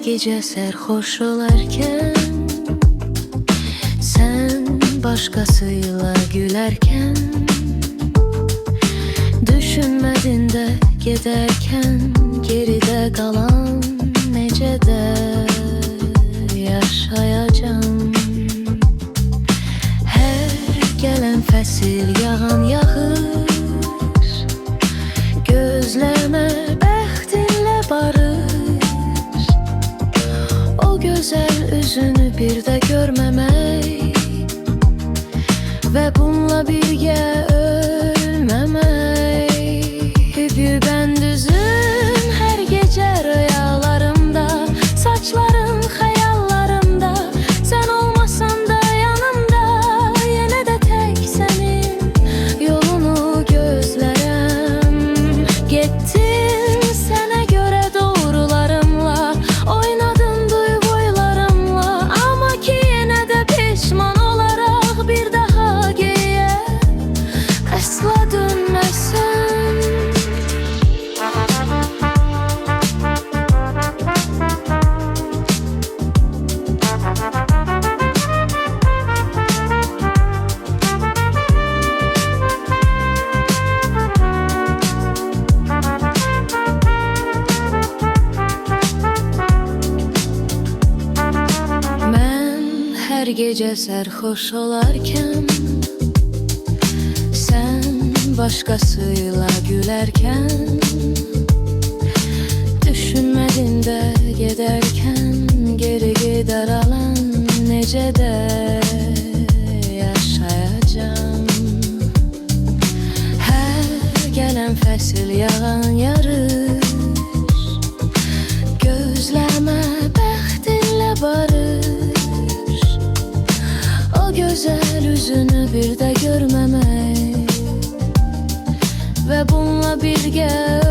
gece serhoş olarken, sen başkasıyla gülerken, düşünmedin de giderken, geride kalan necede yaşayacağım. Her gelen fəsil yağan yağış, gözleme bəxtinlə barış. O gözəl üzünü bir də görməmək və bununla birgə ölməmək. Gübəndüzün hər gecə rüyalarımda, saçların xəyallarımda, sən olmasan da yanımda, yenə də tək sənin yolunu gözlərəm. Getdin sənə görə doğrularımla, oynadın duyğularımla, amma ki yenə də peşman olaraq bir daha geriyə əsla dönməsən. Her gece serhoş olarken, sen başkasıyla gülerken, düşünmedin de giderken, geri gider alan necede yaşayacağım. Her gelen fəsil yağan yarış, gözləmə bəxtinlə barış. Güzel yüzünü bir de görmemek ve bununla birgə